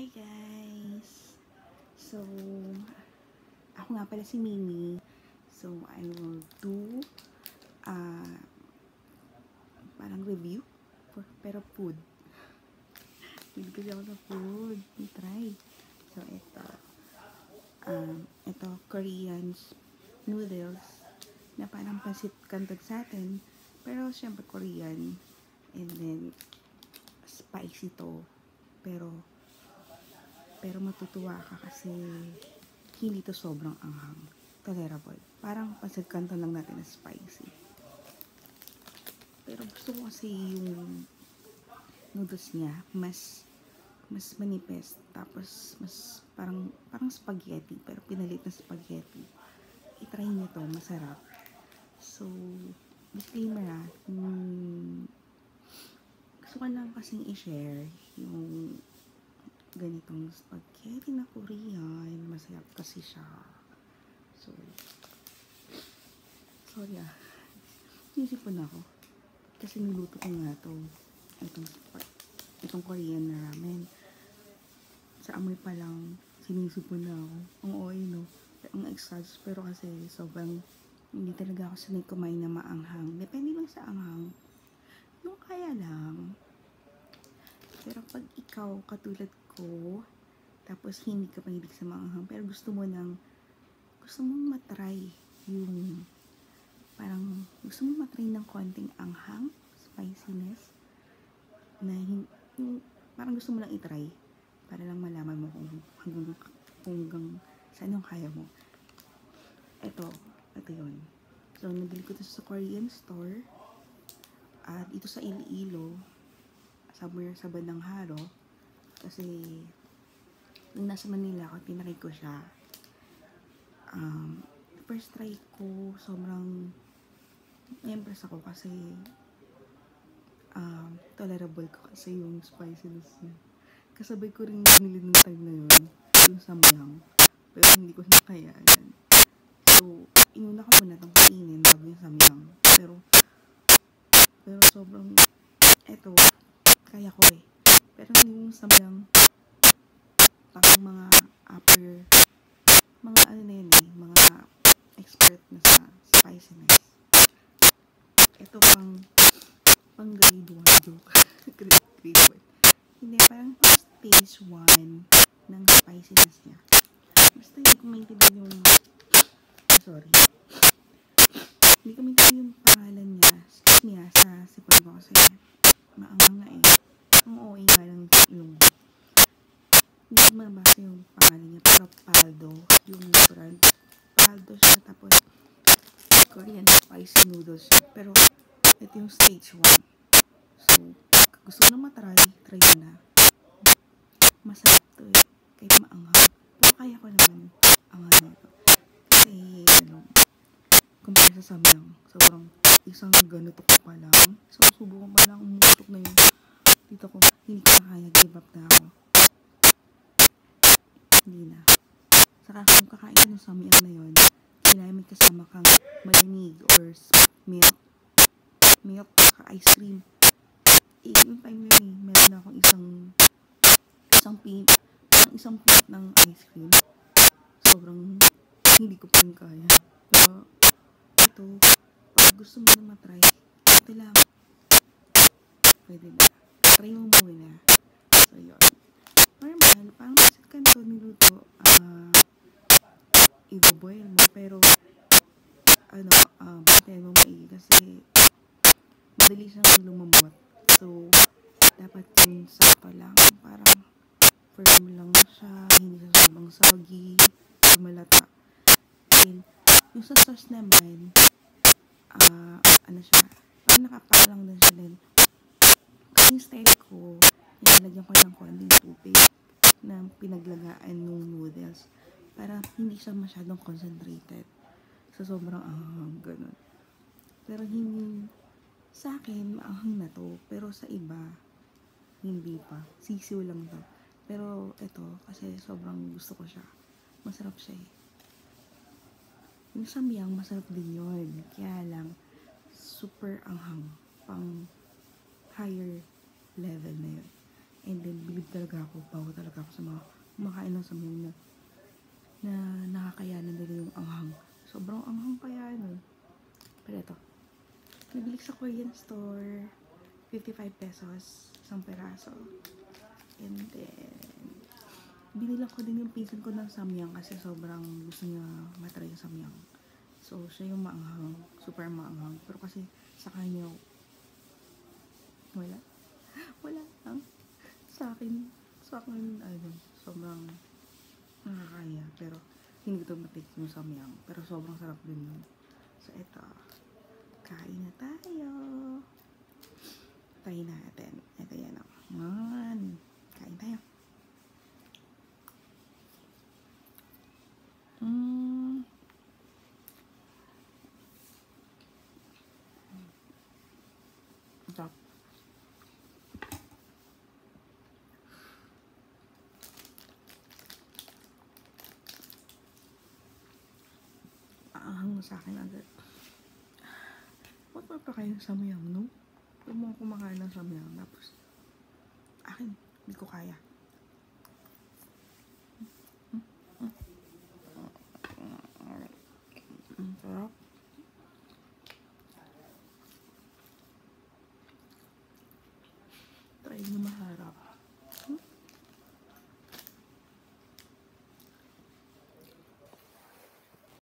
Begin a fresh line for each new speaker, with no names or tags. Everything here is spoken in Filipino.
Hi guys! So, ako nga pala si Mimi. So, I will do uh, parang review pero food. Hindi kasi ako sa food. Try. So, ito Korean noodles na parang pansit canton sa atin. Pero, syempre Korean. And then, spicy to. Pero matutuwa ka kasi hindi to sobrang anghang. Tolerable. Parang pansit canton lang natin na spicy. Pero gusto ko kasi yung noodles niya mas manipis. Tapos mas parang spaghetti. Pero pinalit na spaghetti. I-try niyo to. Masarap. So, disclaimer gusto ko lang kasing i-share yung ganitong spaghetti na Korean. Masarap kasi siya. So, sorry Nisipon ako. Kasi niluto ko nga itong Korean na ramen. Sa amoy pa lang, sinisipon na ako. Ang oil, no? Ang excited. Pero kasi sobrang hindi talaga ako sanay kumain na maanghang. Depende lang sa anghang. Yung kaya lang. Pero pag ikaw, katulad ko, tapos hindi ka mahilig sa maanghang, pero gusto mong matry yung parang gusto mong matry ng konting anghang, spiciness, na yung parang gusto mo lang itry para lang malaman mo hanggang saan yung kaya mo. Ito yun. So, nabili ko ito sa Korean store at ito sa Iloilo, somewhere sa bandang Haro, kasi nung nasa Manila ako, tinry ko siya. First try ko, sobrang na-impress ako kasi tolerable ko kasi yung spiciness niya. Kasabay ko rin binili ng time na yun, yung samyang, pero hindi ko nakayaan. So, inuna ko muna itong kainin bago yung samyang. Pero sobrang, eto, kaya ko pero yung samyang, parang mga mga expert na sa spiciness. Ito pang grade 1 joke. grade 1. Hindi, parang stage 1 ng spiciness niya. Basta hindi ko maintindihan yung hindi ko maintindihan yung pangalan niya. Excuse me sa sipon ko kasi maangang na ang OA nga lang yung hindi ko mabasa yung pangalan niya, pero Paldo yung brand. Paldo siya, tapos Korean spicy noodles siya. Pero ito yung stage 1. So, gusto ko na try ko na. Masarap to kahit maanghang. Pero kaya ko naman anghang nito. Kasi, compare sa samyang, sobrang isang ganito ko pa lang. So, subo ko pa lang, umutok na yung dito ko. Hindi ko na kaya, give up na ako. Hindi na. Saka kung kakain ka ng samyang na yun, kailangan may kasama kang malamig or milk, saka ice cream. Yung time na meron akong isang plate ng ice cream. Sobrang hindi ko pa rin kaya. Pero ito, pag gusto mo na matry, ito lang. Pwede na. Try mo muna. So, yun. Normal, parang pansit canton niluto, i-boil mo, pero bantayan mo maigi kasi madali siyang lumambot. So, dapat yung sakto lang, parang firm lang siya, hindi siya sobrang soggy, malata. And yung sa sauce naman, siya, parang nakapalang din siya din. Kasi yung style ko, nilalagyan ko ng konting tubig na pinaglagaan ng noodles para hindi siya masyadong concentrated sa sobrang ganun. Pero hindi sa akin maanghang na to, pero sa iba hindi pa, sisiw lang to. Pero ito kasi sobrang gusto ko siya, masarap siya yung samyang masarap din yun, kaya lang super anghang, pang higher level na yun. And then, bilib talaga ako, bawa talaga ako sa mga kumakain ng samyang na nakakayanan nila yung anghang. Sobrang anghang kaya, no? Pero ito, nabili sa Korean store, 55 pesos, isang peraso. And then, binilang ko din yung pinsan ko ng samyang kasi sobrang gusto niya matry yung samyang. So, siya yung maanghang, super maanghang. Pero kasi sa kanya, wala. Wala lang. Sa akin, ano, sobrang nakakaya. Pero, hindi ko matik yung samyang. Pero sobrang sarap din yun. So, eto. Kain na tayo. Tayo natin. Ito yan o. Yan. Kain tayo. Ito. Aahang mo sa akin agad. Ba't pa pa kayo samyang, no? Huwag mo kumakain ng samyang. Tapos, akin, hindi ko kaya.